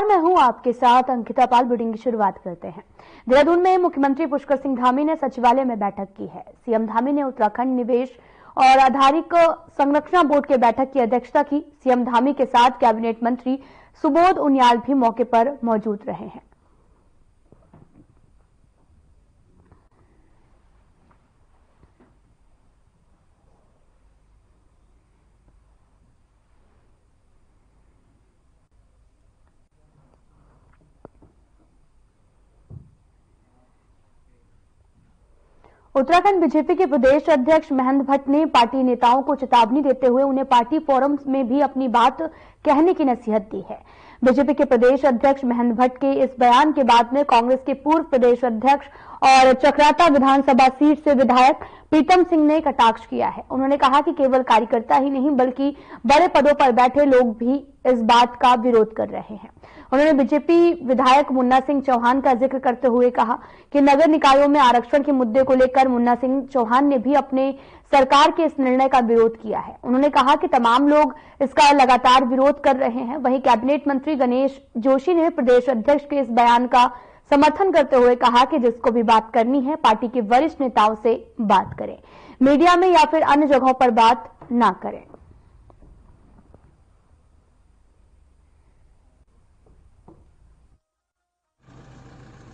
मैं हूं आपके साथ अंकिता पाल। बुलेटिन की शुरुआत करते हैं। देहरादून में मुख्यमंत्री पुष्कर सिंह धामी ने सचिवालय में बैठक की है। सीएम धामी ने उत्तराखंड निवेश और आधारिक संरक्षण बोर्ड की बैठक की अध्यक्षता की। सीएम धामी के साथ कैबिनेट मंत्री सुबोध उनियाल भी मौके पर मौजूद रहे हैं। उत्तराखंड बीजेपी के प्रदेश अध्यक्ष महेंद्र भट्ट ने पार्टी नेताओं को चेतावनी देते हुए उन्हें पार्टी फोरम में भी अपनी बात कहने की नसीहत दी है। बीजेपी के प्रदेश अध्यक्ष महेंद्र भट्ट के इस बयान के बाद में कांग्रेस के पूर्व प्रदेश अध्यक्ष और चक्राता विधानसभा सीट से विधायक प्रीतम सिंह ने कटाक्ष किया है। उन्होंने कहा कि केवल कार्यकर्ता ही नहीं बल्कि बड़े पदों पर बैठे लोग भी इस बात का विरोध कर रहे हैं। उन्होंने बीजेपी विधायक मुन्ना सिंह चौहान का जिक्र करते हुए कहा कि नगर निकायों में आरक्षण के मुद्दे को लेकर मुन्ना सिंह चौहान ने भी अपने सरकार के इस निर्णय का विरोध किया है। उन्होंने कहा कि तमाम लोग इसका लगातार विरोध कर रहे हैं। वहीं कैबिनेट मंत्री गणेश जोशी ने प्रदेश अध्यक्ष के इस बयान का समर्थन करते हुए कहा कि जिसको भी बात करनी है पार्टी के वरिष्ठ नेताओं से बात करें, मीडिया में या फिर अन्य जगहों पर बात ना करें।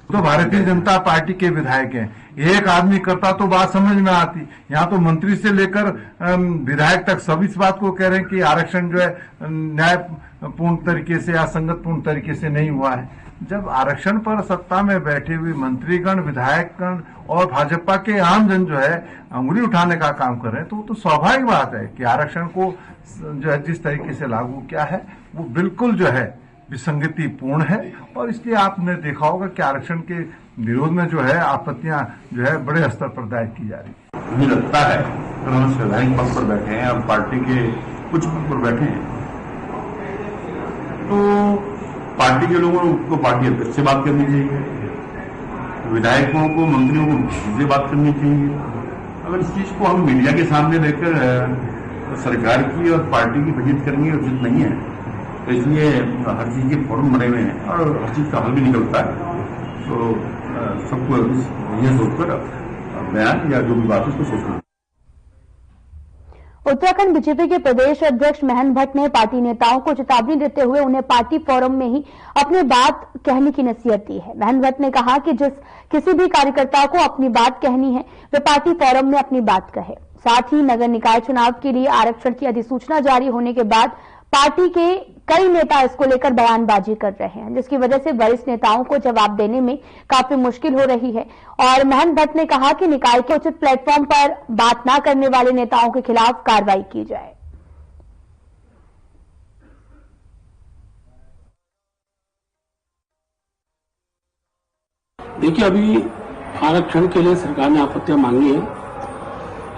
तो भारतीय जनता पार्टी के विधायक हैं। एक आदमी करता तो बात समझ में आती। यहाँ तो मंत्री से लेकर विधायक तक सब इस बात को कह रहे हैं कि आरक्षण जो है न्यायपूर्ण तरीके से या संगतपूर्ण तरीके से नहीं हुआ है। जब आरक्षण पर सत्ता में बैठे हुए मंत्रीगण, विधायकगण और भाजपा के आम जन जो है अंगुली उठाने का काम कर रहे हैं, तो वो तो स्वाभाविक बात है कि आरक्षण को जो है जिस तरीके से लागू किया है वो बिल्कुल जो है विसंगति पूर्ण है। और इसलिए आपने देखा होगा कि आरक्षण के विरोध में जो है आपत्तियां जो है बड़े स्तर पर दायर की जा रही है। मुझे लगता है कि हम संवैधानिक पद पर बैठे हैं और पार्टी के कुछ पद पर बैठे हैं, तो पार्टी के लोगों को पार्टी अध्यक्ष से बात करनी चाहिए, विधायकों को, मंत्रियों को से बात करनी चाहिए। अगर इस चीज को हम मीडिया के सामने लेकर सरकार की और पार्टी की फजीहत करनी उचित नहीं है। तो इसलिए हर चीज के फोरम बने हुए हैं और हर चीज का हल भी निकलता है। तो सबको ये सोचकर बयान या जो भी बात है उसको सोचना। उत्तराखंड बीजेपी के प्रदेश अध्यक्ष महेंद्र भट्ट ने पार्टी नेताओं को चेतावनी देते हुए उन्हें पार्टी फोरम में ही अपनी बात कहने की नसीहत दी है। महेंद्र भट्ट ने कहा कि जिस किसी भी कार्यकर्ता को अपनी बात कहनी है वे पार्टी फोरम में अपनी बात कहे। साथ ही नगर निकाय चुनाव के लिए आरक्षण की अधिसूचना जारी होने के बाद पार्टी के कई नेता इसको लेकर बयानबाजी कर रहे हैं, जिसकी वजह से वरिष्ठ नेताओं को जवाब देने में काफी मुश्किल हो रही है। और महेंद्र भट्ट ने कहा कि निकाय के उचित प्लेटफॉर्म पर बात न करने वाले नेताओं के खिलाफ कार्रवाई की जाए। देखिए, अभी आरक्षण के लिए सरकार ने आपत्तियां मांगी है।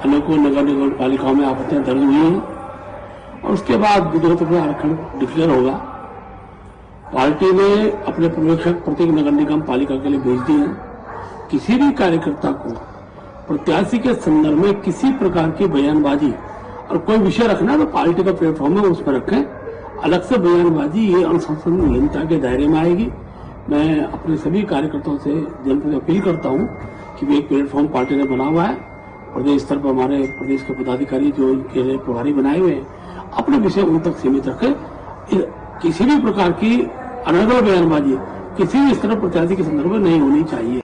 अनेकों नगर निगम पालिकाओं में आपत्तियां दर्ज हुई हैं और उसके बाद गुजरात में आरक्षण डिक्लेयर होगा। पार्टी ने अपने पर्यवेक्षक प्रत्येक नगर निगम पालिका के लिए भेज दिए हैं। किसी भी कार्यकर्ता को प्रत्याशी के संदर्भ में किसी प्रकार की बयानबाजी और कोई विषय रखना तो पार्टी का प्लेटफॉर्म है, उस पर रखें। अलग से बयानबाजी ये अनुशासनहीनता के दायरे में आएगी। मैं अपने सभी कार्यकर्ताओं से जनता से अपील करता हूं कि वे एक प्लेटफॉर्म पार्टी ने बना हुआ है। प्रदेश स्तर पर हमारे प्रदेश के पदाधिकारी जो इनके लिए प्रभारी बनाए हुए हैं, अपने विषय उन तक सीमित रखें। किसी भी प्रकार की अनर्गल बयानबाजी किसी भी स्तर प्रत्याशी के संदर्भ में नहीं होनी चाहिए।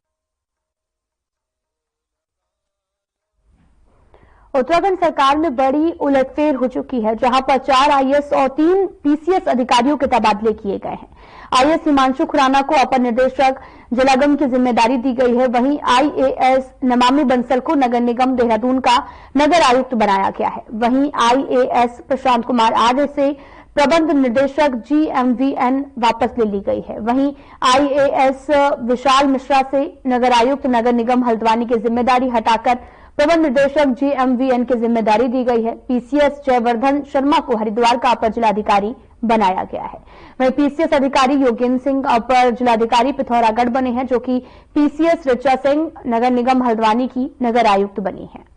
उत्तराखंड सरकार में बड़ी उलटफेर हो चुकी है, जहां पर 4 आईएएस और 3 पीसीएस अधिकारियों के तबादले किए गए हैं। आईएएस हिमांशु खुराना को अपर निदेशक जलागम की जिम्मेदारी दी गई है। वहीं आईएएस नमामि बंसल को नगर निगम देहरादून का नगर आयुक्त बनाया गया है। वहीं आईएएस प्रशांत कुमार आर्य से प्रबंध निदेशक जीएमवीएन वापस ले ली गई है। वहीं आईएएस विशाल मिश्रा से नगर आयुक्त नगर निगम हल्द्वानी की जिम्मेदारी हटाकर प्रबंध निदेशक जीएमवीएन की जिम्मेदारी दी गई है। पीसीएस जयवर्धन शर्मा को हरिद्वार का अपर जिलाधिकारी बनाया गया है। वहीं पीसीएस अधिकारी योगेंद्र सिंह अपर जिलाधिकारी पिथौरागढ़ बने हैं, जो कि पीसीएस ऋचा सिंह नगर निगम हल्द्वानी की नगर आयुक्त बनी है।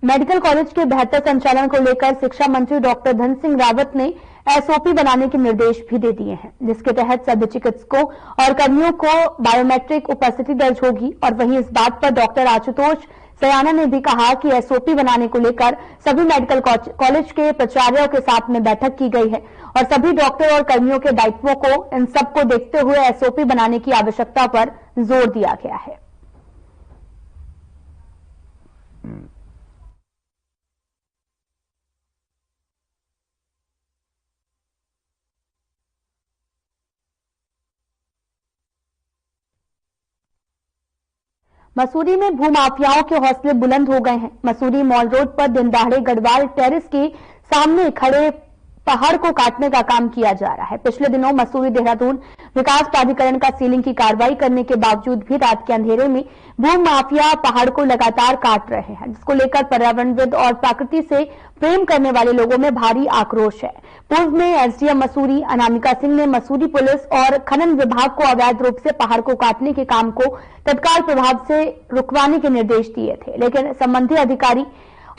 मेडिकल कॉलेज के बेहतर संचालन को लेकर शिक्षा मंत्री डॉक्टर धन सिंह रावत ने एसओपी बनाने के निर्देश भी दे दिए हैं, जिसके तहत सभी चिकित्सकों और कर्मियों को बायोमेट्रिक उपस्थिति दर्ज होगी। और वहीं इस बात पर डॉक्टर आशुतोष सयाना ने भी कहा कि एसओपी बनाने को लेकर सभी मेडिकल कॉलेज के प्राचार्यों के साथ में बैठक की गई है और सभी डॉक्टर और कर्मियों के दायित्वों को इन सबको देखते हुए एसओपी बनाने की आवश्यकता पर जोर दिया गया है। मसूरी में भूमाफियाओं के हौसले बुलंद हो गए हैं। मसूरी मॉल रोड पर दिन दहाड़े गढ़वाल टेरिस के सामने खड़े पहाड़ को काटने का काम किया जा रहा है। पिछले दिनों मसूरी देहरादून विकास प्राधिकरण का सीलिंग की कार्रवाई करने के बावजूद भी रात के अंधेरे में भूमाफिया पहाड़ को लगातार काट रहे हैं, जिसको लेकर पर्यावरणविद और प्रकृति से प्रेम करने वाले लोगों में भारी आक्रोश है। पूर्व में एसडीएम मसूरी अनामिका सिंह ने मसूरी पुलिस और खनन विभाग को अवैध रूप से पहाड़ को काटने के काम को तत्काल प्रभाव से रुकवाने के निर्देश दिए थे, लेकिन संबंधित अधिकारी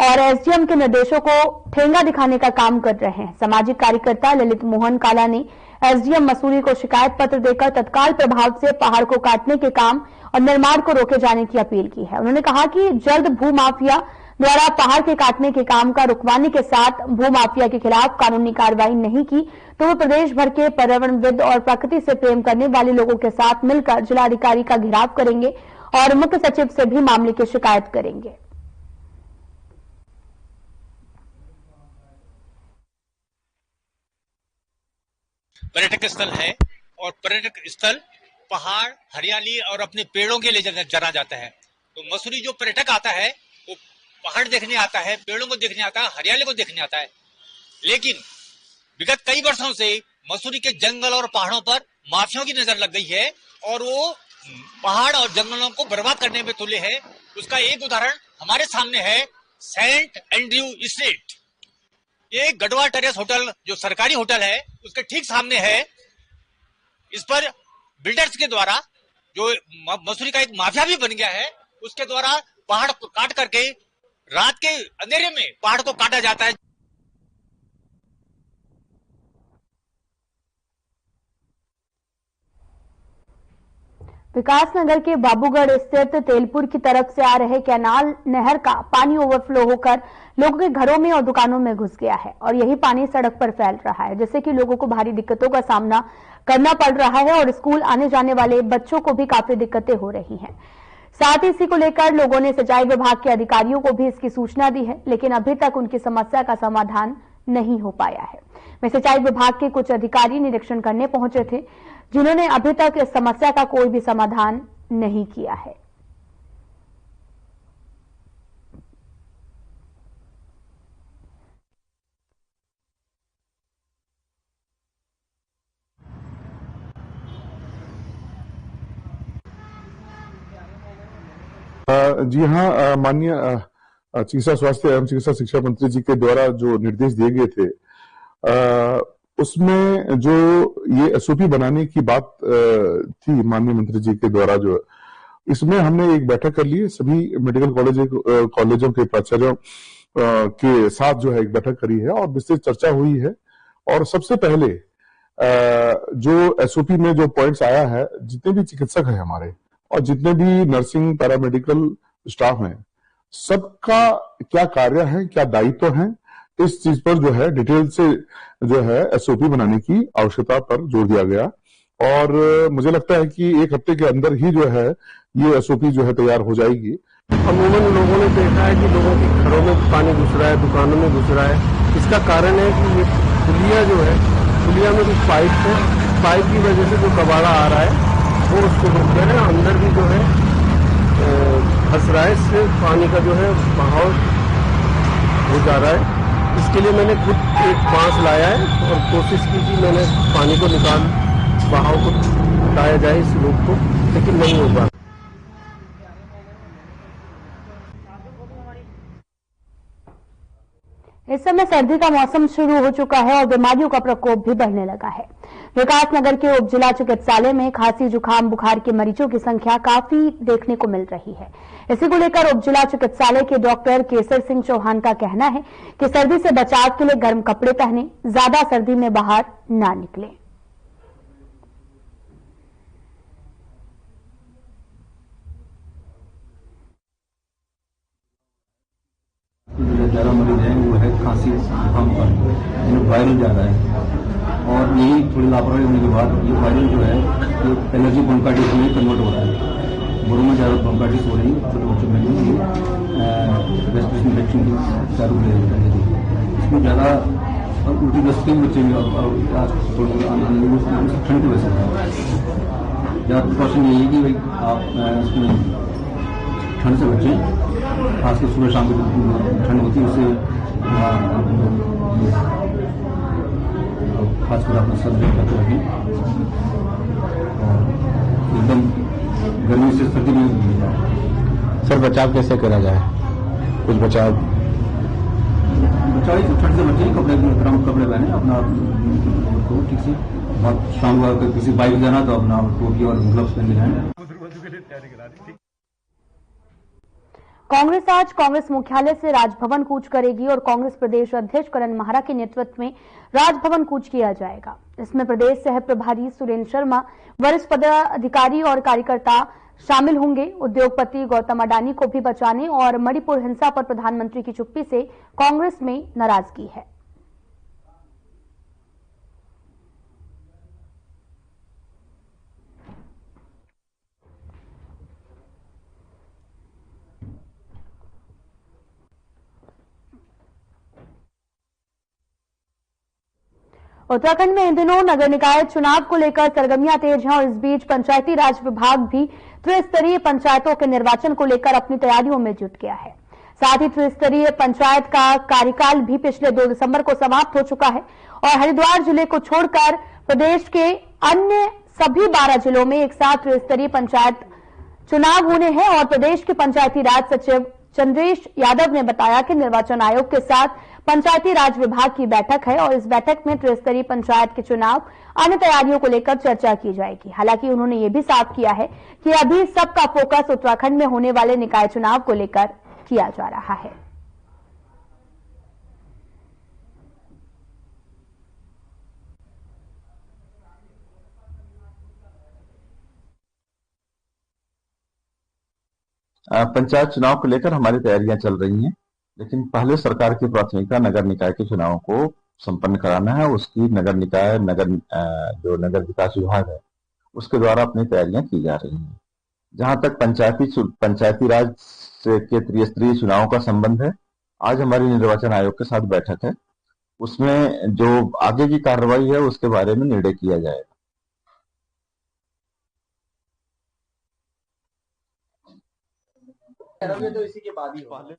और एसडीएम के निर्देशों को ठेंगा दिखाने का काम कर रहे हैं। सामाजिक कार्यकर्ता ललित मोहन काला ने एसडीएम मसूरी को शिकायत पत्र देकर तत्काल प्रभाव से पहाड़ को काटने के काम और निर्माण को रोके जाने की अपील की है। उन्होंने कहा कि जल्द भूमाफिया द्वारा पहाड़ के काटने के काम का रुकवाने के साथ भूमाफिया के खिलाफ कानूनी कार्रवाई नहीं की तो वे प्रदेश भर के पर्यावरणविद और प्रकृति से प्रेम करने वाले लोगों के साथ मिलकर जिलाधिकारी का घेराव करेंगे और मुख्य सचिव से भी मामले की शिकायत करेंगे। पर्यटक स्थल है और पर्यटक स्थल पहाड़, हरियाली और अपने पेड़ों के लिए जाना जाता है। तो मसूरी जो पर्यटक आता है वो पहाड़ देखने आता है, पेड़ों को देखने आता है, हरियाली को देखने आता है। लेकिन विगत कई वर्षों से मसूरी के जंगल और पहाड़ों पर माफियाओं की नजर लग गई है और वो पहाड़ और जंगलों को बर्बाद करने में तुले है। उसका एक उदाहरण हमारे सामने है सेंट एंड्रयू स्ट्रीट। ये गढ़वाल टेरेस होटल जो सरकारी होटल है उसके ठीक सामने है। इस पर बिल्डर्स के द्वारा जो मसूरी का एक माफिया भी बन गया है, उसके द्वारा पहाड़ को काट करके रात के अंधेरे में पहाड़ को काटा जाता है। विकासनगर के बाबूगढ़ स्थित तेलपुर की तरफ से आ रहे कैनाल नहर का पानी ओवरफ्लो होकर लोगों के घरों में और दुकानों में घुस गया है और यही पानी सड़क पर फैल रहा है, जिससे कि लोगों को भारी दिक्कतों का सामना करना पड़ रहा है और स्कूल आने जाने वाले बच्चों को भी काफी दिक्कतें हो रही हैं। साथ ही इसी को लेकर लोगों ने सिंचाई विभाग के अधिकारियों को भी इसकी सूचना दी है, लेकिन अभी तक उनकी समस्या का समाधान नहीं हो पाया है। मैं सिंचाई विभाग के कुछ अधिकारी निरीक्षण करने पहुंचे थे, जिन्होंने अभी तक इस समस्या का कोई भी समाधान नहीं किया है। जी हाँ, माननीय चिकित्सा स्वास्थ्य एवं चिकित्सा शिक्षा मंत्री जी के द्वारा जो निर्देश दिए गए थे उसमें जो ये एसओपी बनाने की बात थी माननीय मंत्री जी के द्वारा, जो इसमें हमने एक बैठक कर ली, सभी मेडिकल कॉलेजों के प्राचार्यों के साथ जो है एक बैठक करी है और विस्तृत चर्चा हुई है। और सबसे पहले जो एसओपी में जो पॉइंट्स आया है, जितने भी चिकित्सक हैं हमारे और जितने भी नर्सिंग पैरामेडिकल स्टाफ हैं, सबका क्या कार्य है, क्या दायित्व है, इस चीज पर जो है डिटेल से जो है एसओपी बनाने की आवश्यकता पर जोर दिया गया। और मुझे लगता है कि एक हफ्ते के अंदर ही जो है ये एसओपी जो है तैयार हो जाएगी। अमूमन लोगों ने देखा है कि लोगों के घरों में पानी घुस रहा है, दुकानों में घुस रहा है। इसका कारण है कि ये पुलिया जो है, पुलिया में कुछ पाइप है, पाइप की वजह से जो कबाड़ा आ रहा है वो उसको रोक रहे हैं। अंदर भी जो है फंस रहा है, इससे पानी का जो है बहाव हो जा रहा है। इसके लिए मैंने खुद एक बांस लाया है और कोशिश की कि मैंने पानी को निकाल, बहाव को हटाया जाए इस रोक को, लेकिन नहीं हो पा। इस समय सर्दी का मौसम शुरू हो चुका है और बीमारियों का प्रकोप भी बढ़ने लगा है। विकासनगर के उप जिला चिकित्सालय में खांसी, जुकाम, बुखार के मरीजों की संख्या काफी देखने को मिल रही है। इसी को लेकर उप जिला चिकित्सालय के डॉक्टर केसर सिंह चौहान का कहना है कि सर्दी से बचाव के लिए गर्म कपड़े पहने, ज्यादा सर्दी में बाहर ना निकलें। ज्यादा मरीज है वो है खांसी, जुकाम का, वायरल ज्यादा है और यही थोड़ी लापरवाही होने के बाद ये वायरल जो है ये एलर्जी ब्रोंकाइटिस में कन्वर्ट हो रहा है। बड़ों में ज्यादा ब्रोंकाइटिस हो रही है, छोटे बच्चों में भी रेस्पिरेटरी इन्फेक्शन की चालू ले रही है। इसमें ज्यादा उल्टी दस्त के बच्चे में ठंड की वजह से ज्यादा प्रिकॉशन यही है कि भाई आप इसमें ठंड से बचें, खासकर सुबह शाम की ठंड होती है उससे खासकर अपना सर्दी करके रखें और एकदम गर्मी से सर्दी में सर बचाव कैसे करा जाए? कुछ बचाव ठंड से बचें, कपड़े गर्म कपड़े पहने, अपना तो ठीक से बहुत शाम को किसी बाइक जाना तो अपना टोपी और ग्लव्स पहन के जाए। कांग्रेस आज कांग्रेस मुख्यालय से राजभवन कूच करेगी और कांग्रेस प्रदेश अध्यक्ष करण माहरा के नेतृत्व में राजभवन कूच किया जाएगा। इसमें प्रदेश सह प्रभारी सुरेंद्र शर्मा, वरिष्ठ पदाधिकारी और कार्यकर्ता शामिल होंगे। उद्योगपति गौतम अडानी को भी बचाने और मणिपुर हिंसा पर प्रधानमंत्री की चुप्पी से कांग्रेस में नाराजगी है। उत्तराखंड में इन दिनों नगर निकाय चुनाव को लेकर सरगर्मियां तेज हैं और इस बीच पंचायती राज विभाग भी त्रिस्तरीय पंचायतों के निर्वाचन को लेकर अपनी तैयारियों में जुट गया है। साथ ही त्रिस्तरीय पंचायत का कार्यकाल भी पिछले 2 दिसंबर को समाप्त हो चुका है और हरिद्वार जिले को छोड़कर प्रदेश के अन्य सभी 12 जिलों में एक साथ त्रिस्तरीय पंचायत चुनाव होने हैं। और प्रदेश के पंचायती राज सचिव चंद्रेश यादव ने बताया कि निर्वाचन आयोग के साथ पंचायती राज विभाग की बैठक है और इस बैठक में त्रिस्तरीय पंचायत के चुनाव अन्य तैयारियों को लेकर चर्चा की जाएगी। हालांकि उन्होंने ये भी साफ किया है कि अभी सबका फोकस उत्तराखंड में होने वाले निकाय चुनाव को लेकर किया जा रहा है। पंचायत चुनाव को लेकर हमारी तैयारियां चल रही हैं, लेकिन पहले सरकार की प्राथमिकता नगर निकाय के चुनावों को संपन्न कराना है। उसकी नगर निकाय जो नगर विकास विभाग है उसके द्वारा अपनी तैयारियां की जा रही हैं। जहां तक पंचायती राज के त्रिस्तरीय चुनाव का संबंध है, आज हमारी निर्वाचन आयोग के साथ बैठक है। उसमें जो आगे की कार्रवाई है उसके बारे में निर्णय किया जाएगा। तो इसी के बाद ही होगा।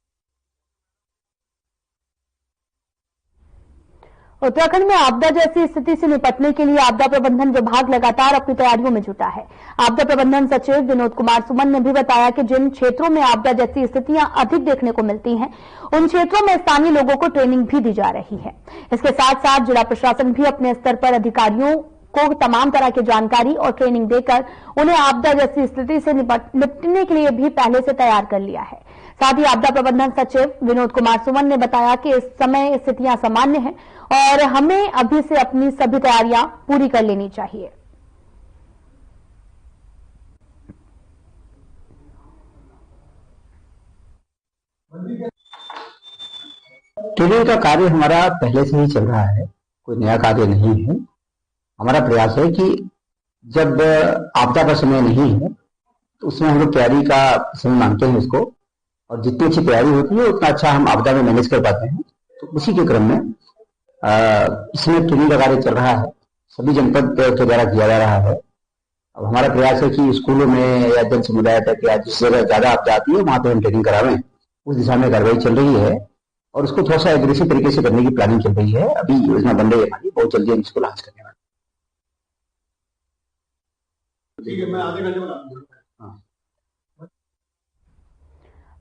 उत्तराखंड में आपदा जैसी स्थिति से निपटने के लिए आपदा प्रबंधन विभाग लगातार अपनी तैयारियों में जुटा है। आपदा प्रबंधन सचिव विनोद कुमार सुमन ने भी बताया कि जिन क्षेत्रों में आपदा जैसी स्थितियां अधिक देखने को मिलती हैं, उन क्षेत्रों में स्थानीय लोगों को ट्रेनिंग भी दी जा रही है। इसके साथ साथ जिला प्रशासन भी अपने स्तर पर अधिकारियों को तमाम तरह की जानकारी और ट्रेनिंग देकर उन्हें आपदा जैसी स्थिति से निपटने के लिए भी पहले से तैयार कर लिया है। साथ ही आपदा प्रबंधन सचिव विनोद कुमार सुमन ने बताया कि इस समय स्थितियां सामान्य हैं और हमें अभी से अपनी सभी तैयारियां पूरी कर लेनी चाहिए। ट्रेनिंग का कार्य हमारा पहले से ही चल रहा है, कोई नया कार्य नहीं है। हमारा प्रयास है कि जब आपदा का समय नहीं है तो उसमें हम लोग तैयारी का समय मानते हैं उसको, और जितनी अच्छी तैयारी होती है उतना अच्छा हम आपदा में मैनेज कर पाते हैं। तो उसी के क्रम में इसमें ट्रेनिंग का कार्य चल रहा है, सभी जनपद के द्वारा किया जा रहा है। अब हमारा प्रयास है कि स्कूलों में या जन समुदाय तक या जिस जगह ज्यादा आपदा आती है वहां पर हम ट्रेनिंग करावें। उस दिशा में कार्रवाई चल रही है और उसको थोड़ा सा एग्रेसिव तरीके से करने की प्लानिंग चल रही है। अभी योजना बन रही है हमारी, बहुत जल्दी हम इसको लॉन्च करने वाले।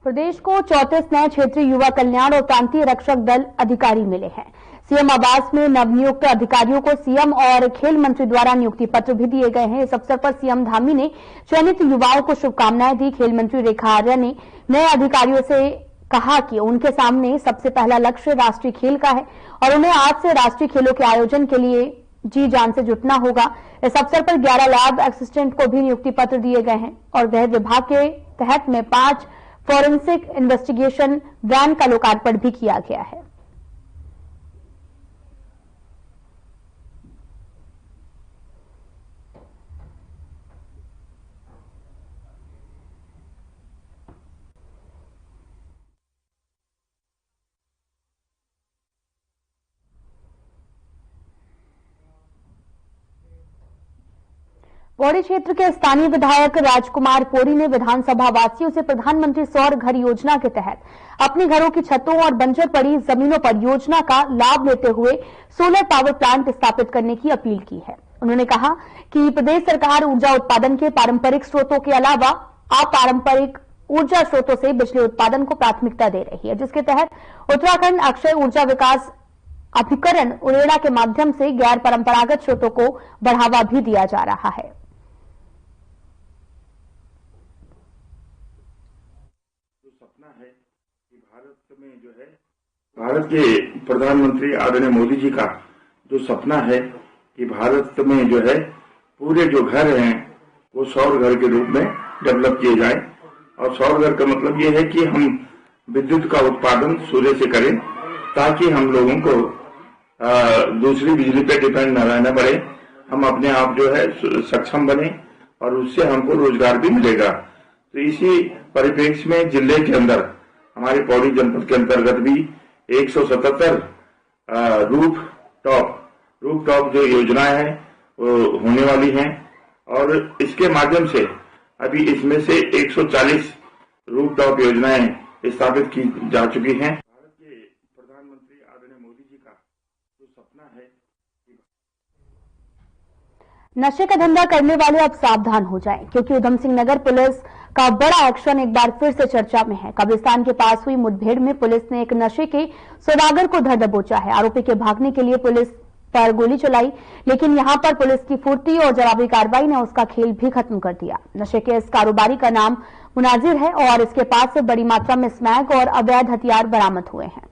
प्रदेश को 34 नए क्षेत्रीय युवा कल्याण और प्रांतीय रक्षक दल अधिकारी मिले हैं। सीएम आवास में नवनियुक्त अधिकारियों को सीएम और खेल मंत्री द्वारा नियुक्ति पत्र भी दिए गए हैं। इस अवसर पर सीएम धामी ने चयनित युवाओं को शुभकामनाएं दी। खेल मंत्री रेखा आर्या ने नए अधिकारियों से कहा कि उनके सामने सबसे पहला लक्ष्य राष्ट्रीय खेल का है और उन्हें आज से राष्ट्रीय खेलों के आयोजन के लिए जी जान से जुटना होगा। इस अवसर पर 11 लैब असिस्टेंट को भी नियुक्ति पत्र दिए गए हैं और गृह विभाग के तहत में 5 फॉरेंसिक इन्वेस्टिगेशन वैन का लोकार्पण भी किया गया है। पौड़ी क्षेत्र के स्थानीय विधायक राजकुमार पोरी ने विधानसभा वासियों से प्रधानमंत्री सौर घर योजना के तहत अपने घरों की छतों और बंजर पड़ी जमीनों पर योजना का लाभ लेते हुए सोलर पावर प्लांट स्थापित करने की अपील की है। उन्होंने कहा कि प्रदेश सरकार ऊर्जा उत्पादन के पारंपरिक स्रोतों के अलावा अपारंपरिक ऊर्जा स्रोतों से बिजली उत्पादन को प्राथमिकता दे रही है, जिसके तहत उत्तराखंड अक्षय ऊर्जा विकास अभिकरण उरेडा के माध्यम से गैर परंपरागत स्रोतों को बढ़ावा भी दिया जा रहा है। भारत के प्रधानमंत्री आदरणीय मोदी जी का जो सपना है कि भारत में जो है पूरे जो घर हैं वो सौर घर के रूप में डेवलप किए जाए। और सौर घर का मतलब ये है कि हम विद्युत का उत्पादन सूर्य से करें ताकि हम लोगों को दूसरी बिजली पे डिपेंड न रहना पड़े, हम अपने आप जो है सक्षम बने और उससे हमको रोजगार भी मिलेगा। तो इसी परिप्रेक्ष्य में जिले के अंदर हमारे पौड़ी जनपद के अंतर्गत भी 177 रूफ टॉप जो योजनाएं हैं वो होने वाली हैं और इसके माध्यम से अभी इसमें से 140 रूफ टॉप योजनाएं स्थापित की जा चुकी हैं। भारत के प्रधानमंत्री आदरणीय मोदी जी का जो सपना है नशे का धंधा करने वाले अब सावधान हो जाएं, क्योंकि उधम सिंह नगर पुलिस का बड़ा एक्शन एक बार फिर से चर्चा में है। कब्रिस्तान के पास हुई मुठभेड़ में पुलिस ने एक नशे के सौदागर को धर दबोचा है। आरोपी के भागने के लिए पुलिस पर गोली चलाई, लेकिन यहां पर पुलिस की फुर्ती और जवाबी कार्रवाई ने उसका खेल भी खत्म कर दिया। नशे के इस कारोबारी का नाम मुनाजिर है और इसके पास से बड़ी मात्रा में स्मैक और अवैध हथियार बरामद हुए हैं।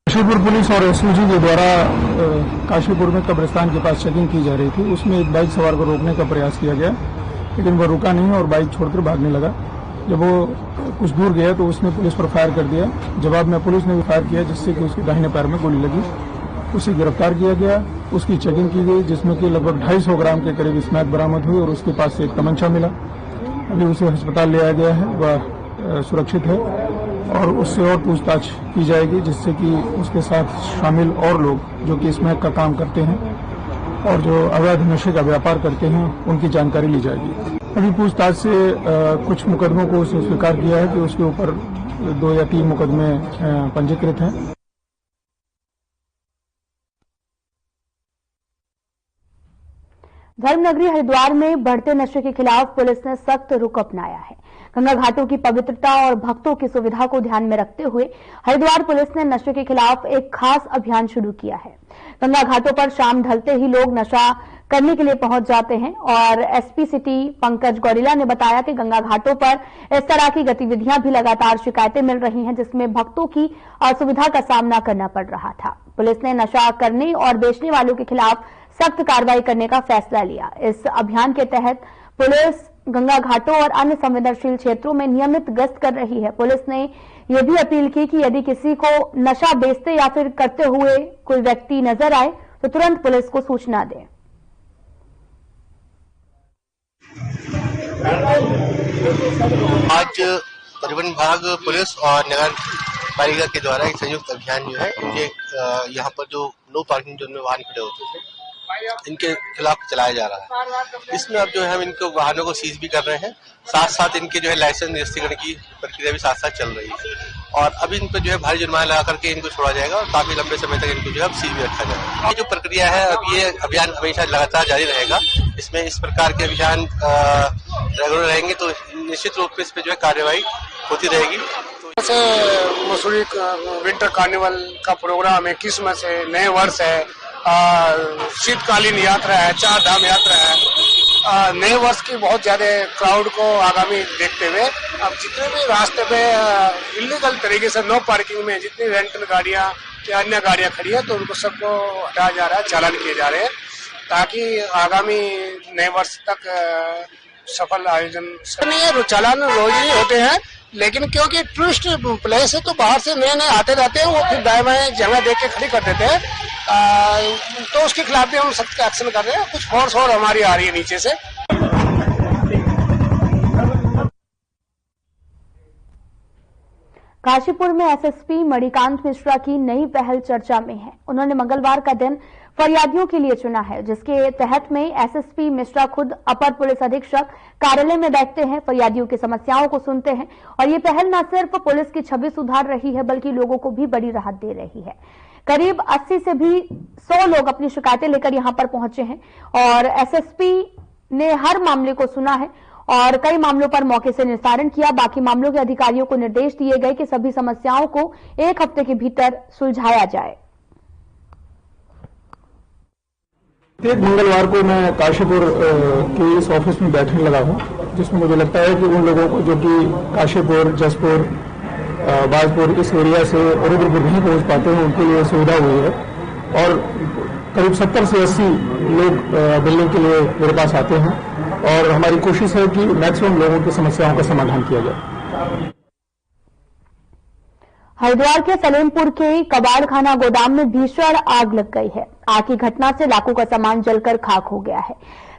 काशीपुर पुलिस और एसओजी के द्वारा काशीपुर में कब्रिस्तान के पास चेकिंग की जा रही थी। उसमें एक बाइक सवार को रोकने का प्रयास किया गया, लेकिन वह रुका नहीं और बाइक छोड़कर भागने लगा। जब वो कुछ दूर गया तो उसने पुलिस पर फायर कर दिया। जवाब में पुलिस ने भी फायर किया, जिससे कि उसके दाहिने पैर में गोली लगी। उसे गिरफ्तार किया गया, उसकी चेकिंग की गई, जिसमें कि लगभग 250 ग्राम के करीब स्मैक बरामद हुई और उसके पास से एक तमंचा मिला। अभी उसे अस्पताल ले आया गया है, वह सुरक्षित है और उससे और पूछताछ की जाएगी, जिससे कि उसके साथ शामिल और लोग जो कि स्मैक का काम करते हैं और जो अवैध नशे का व्यापार करते हैं उनकी जानकारी ली जाएगी। अभी पूछताछ से कुछ मुकदमों को उसने स्वीकार किया है कि उसके ऊपर 2 या 3 मुकदमे पंजीकृत हैं। धर्मनगरी हरिद्वार में बढ़ते नशे के खिलाफ पुलिस ने सख्त रुख अपनाया है। गंगा घाटों की पवित्रता और भक्तों की सुविधा को ध्यान में रखते हुए हरिद्वार पुलिस ने नशे के खिलाफ एक खास अभियान शुरू किया है। गंगा घाटों पर शाम ढलते ही लोग नशा करने के लिए पहुंच जाते हैं और एसपी सिटी पंकज गौरीला ने बताया कि गंगा घाटों पर इस तरह की गतिविधियां भी लगातार शिकायतें मिल रही हैं, जिसमें भक्तों की असुविधा का सामना करना पड़ रहा था। पुलिस ने नशा करने और बेचने वालों के खिलाफ सख्त कार्रवाई करने का फैसला लिया। इस अभियान के तहत पुलिस गंगा घाटों और अन्य संवेदनशील क्षेत्रों में नियमित गश्त कर रही है। पुलिस ने यह भी अपील की कि यदि किसी को नशा बेचते या फिर करते हुए कोई व्यक्ति नजर आए तो तुरंत पुलिस को सूचना दें। आज परिवहन विभाग, पुलिस और नगर पालिका के द्वारा एक संयुक्त अभियान जो है, यहाँ पर जो नो पार्किंग जोन में वाहन खड़े होते थे इनके खिलाफ चलाया जा रहा है। इसमें अब जो है हम इनको वाहनों को सीज भी कर रहे हैं, साथ साथ इनके जो है लाइसेंस निरस्तीकरण की प्रक्रिया भी साथ साथ चल रही है। और अब इन पर जो है भारी जुर्माना लगा करके इनको छोड़ा जाएगा और काफी लंबे समय तक इनको जो है सील भी रखा जाएगा। ये जो प्रक्रिया है अब ये अभियान हमेशा लगातार जारी रहेगा। इसमें इस प्रकार के अभियान रेगुलर रहेंगे तो निश्चित रूप से इस पर जो है कार्यवाही होती रहेगी। मसूरी विंटर कार्निवल का प्रोग्राम है, क्रिसमस है, नए वर्ष है, शीतकालीन यात्रा है, चार धाम यात्रा है। नए वर्ष की बहुत ज्यादा क्राउड को आगामी देखते हुए अब जितने भी रास्ते पे इलीगल तरीके से नो पार्किंग में जितनी रेंटल गाड़ियां या अन्य गाड़ियां खड़ी है तो उनको सबको हटाया जा रहा है, चालान किए जा रहे हैं ताकि आगामी नए वर्ष तक सफल आयोजन नहीं है। चालान रोज ही होते हैं लेकिन क्योंकि टूरिस्ट प्लेस है तो बाहर से नए आते जाते हैं, वो फिर दाएं बाएं जगह देख के खड़ी कर देते हैं। तो उसके खिलाफ भी हम सख्त एक्शन कर रहे हैं। कुछ फोर्स और हमारी आ रही है नीचे से। काशीपुर में एसएसपी मणिकांत मिश्रा की नई पहल चर्चा में है। उन्होंने मंगलवार का दिन फरियादियों के लिए चुना है, जिसके तहत में एसएसपी मिश्रा खुद अपर पुलिस अधीक्षक कार्यालय में बैठते हैं, फरियादियों की समस्याओं को सुनते हैं और ये पहल न सिर्फ पुलिस की छवि सुधार रही है बल्कि लोगों को भी बड़ी राहत दे रही है। करीब 80 से भी 100 लोग अपनी शिकायतें लेकर यहां पर पहुंचे हैं और एसएसपी ने हर मामले को सुना है और कई मामलों पर मौके से निस्तारण किया। बाकी मामलों के अधिकारियों को निर्देश दिए गए कि सभी समस्याओं को 1 हफ्ते के भीतर सुलझाया जाए। एक मंगलवार को मैं काशीपुर के इस ऑफिस में बैठने लगा हूं, जिसमें मुझे लगता है कि उन लोगों को जो कि काशीपुर, जसपुर, बाजपुर इस एरिया से रुद्रपुर नहीं पहुंच पाते हैं उनके लिए सुविधा हुई है और करीब 70 से 80 लोग मिलने के लिए मेरे पास आते हैं और हमारी कोशिश है कि मैक्सिमम लोगों की समस्याओं का समाधान किया जाए। हरिद्वार के सलेमपुर के कबाड़खाना गोदाम में भीषण आग लग गई है। आग की घटना से लाखों का सामान जलकर खाक हो गया है।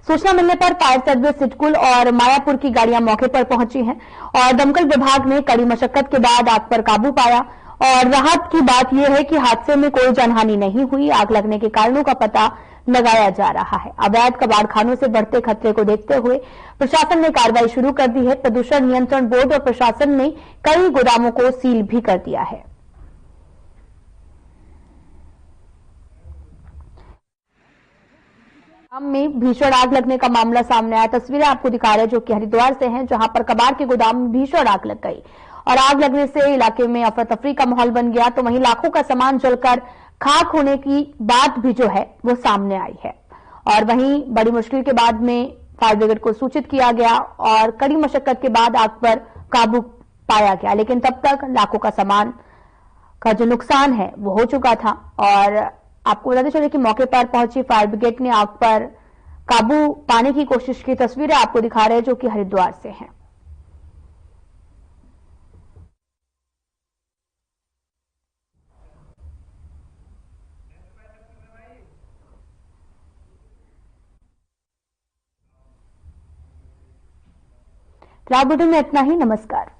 सूचना मिलने पर फायर सर्विस, सिटकुल और मायापुर की गाड़ियां मौके पर पहुंची हैं और दमकल विभाग ने कड़ी मशक्कत के बाद आग पर काबू पाया और राहत की बात यह है कि हादसे में कोई जानहानि नहीं हुई। आग लगने के कारणों का पता लगाया जा रहा है। अवैध कबाड़खानों से बढ़ते खतरे को देखते हुए प्रशासन ने कार्रवाई शुरू कर दी है। प्रदूषण नियंत्रण बोर्ड और प्रशासन ने कई गोदामों को सील भी कर दिया है। गोदाम में भीषण आग लगने का मामला सामने आया। तस्वीरें आपको दिखा रहे हैं जो कि हरिद्वार से हैं, जहां पर कबाड़ के गोदाम में भीषण आग लग गई और आग लगने से इलाके में अफरा तफरी का माहौल बन गया। तो वहीं लाखों का सामान जलकर खाक होने की बात भी जो है वो सामने आई है और वहीं बड़ी मुश्किल के बाद में फायर ब्रिगेड को सूचित किया गया और कड़ी मशक्कत के बाद आग पर काबू पाया गया। लेकिन तब तक लाखों का सामान का जो नुकसान है वो हो चुका था और आपको बताते चले कि मौके पर पहुंची फायर ब्रिगेड ने आग पर काबू पाने की कोशिश की। तस्वीरें आपको दिखा रहे हैं जो कि हरिद्वार से हैं। क्लाउड बुलेटिन में इतना ही। नमस्कार।